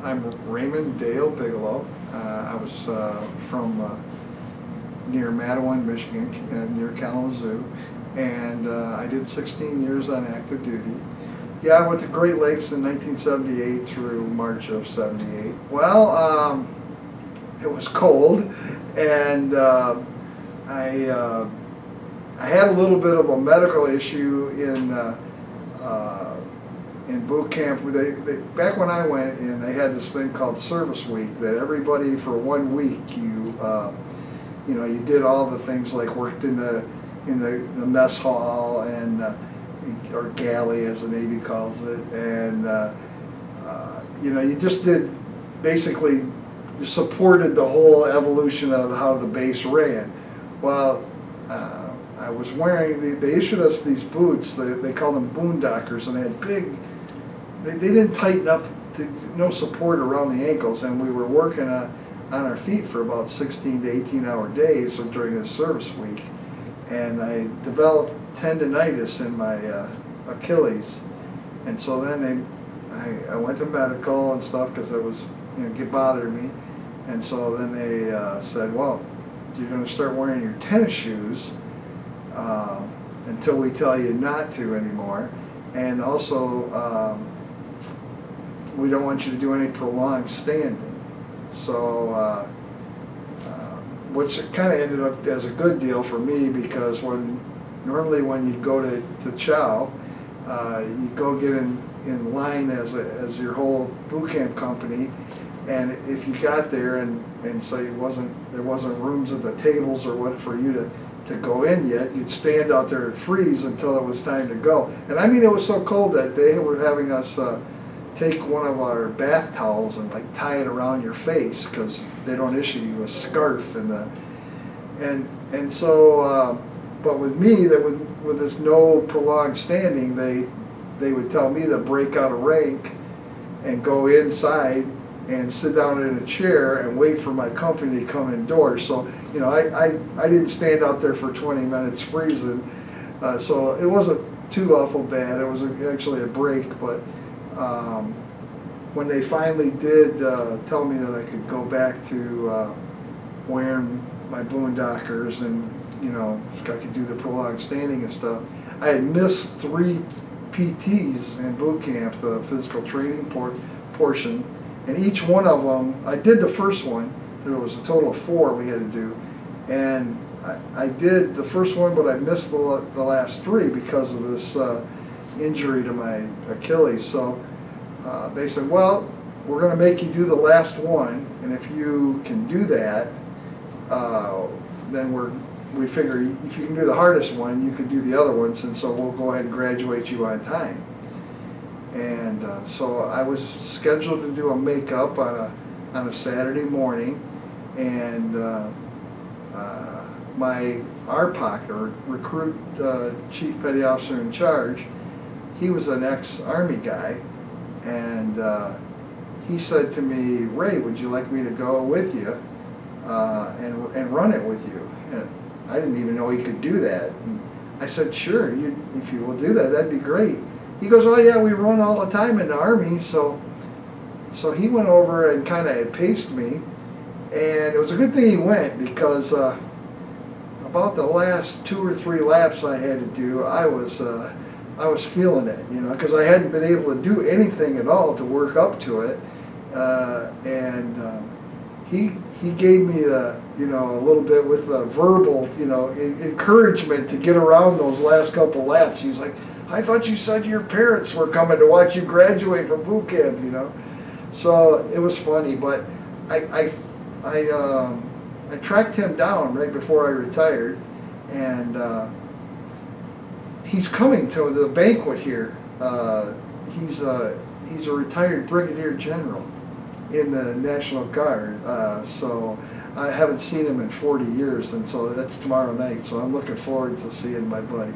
I'm Raymond Dale Bigelow. I was from near Mattawan, Michigan, near Kalamazoo, and I did 16 years on active duty. Yeah, I went to Great Lakes in 1978 through March of '78. Well, it was cold, and I had a little bit of a medical issue in boot camp. Back when I went in, they had this thing called service week, that everybody for 1 week you did all the things, like worked in the mess hall and or galley as the Navy calls it, and you just did basically, you supported the whole evolution of how the base ran. Well, I was wearing, they issued us these boots, they called them boondockers, and they had big, they didn't tighten up, no support around the ankles, and we were working on our feet for about 16 to 18-hour days during this service week. And I developed tendonitis in my Achilles, and so then I went to medical and stuff because it was, it bothered me. And so then they said, well, you're going to start wearing your tennis shoes until we tell you not to anymore, and also we don't want you to do any prolonged standing. So which kind of ended up as a good deal for me, because normally when you go to chow, you go get in line as your whole boot camp company, and if you got there and so there wasn't rooms at the tables or what for you to go in yet, you'd stand out there and freeze until it was time to go. And I mean, it was so cold that they were having us take one of our bath towels and like tie it around your face, because they don't issue you a scarf and so but with me, that with this no prolonged standing, they would tell me to break out a rank and go inside and sit down in a chair and wait for my company to come indoors. So I didn't stand out there for 20 minutes freezing, so it wasn't too awful bad. It was actually a break, but when they finally did tell me that I could go back to wearing my boondockers and I could do the prolonged standing and stuff, I had missed 3 PTs in boot camp, the physical training portion, and each one of them, I did the first one. There was a total of 4 we had to do, and I did the first one, but I missed the last 3 because of this injury to my Achilles. So they said, well, we're going to make you do the last one, and if you can do that, then we figure if you can do the hardest one, you can do the other ones, and so we'll go ahead and graduate you on time. And so I was scheduled to do a makeup on a Saturday morning, and my RPOC, or Recruit Chief Petty Officer in Charge, he was an ex-Army guy, and he said to me, Ray, would you like me to go with you and run it with you? And I didn't even know he could do that. And I said, sure, if you will do that, that'd be great. He goes, oh yeah, we run all the time in the Army. So he went over and kind of paced me, and it was a good thing he went, because about the last 2 or 3 laps I had to do, I was feeling it, because I hadn't been able to do anything at all to work up to it, and he gave me a little bit with a verbal encouragement to get around those last couple laps. He's like, I thought you said your parents were coming to watch you graduate from boot camp, So it was funny, but I tracked him down right before I retired, and he's coming to the banquet here. He's a retired brigadier general in the National Guard, so I haven't seen him in 40 years, and so that's tomorrow night, so I'm looking forward to seeing my buddy.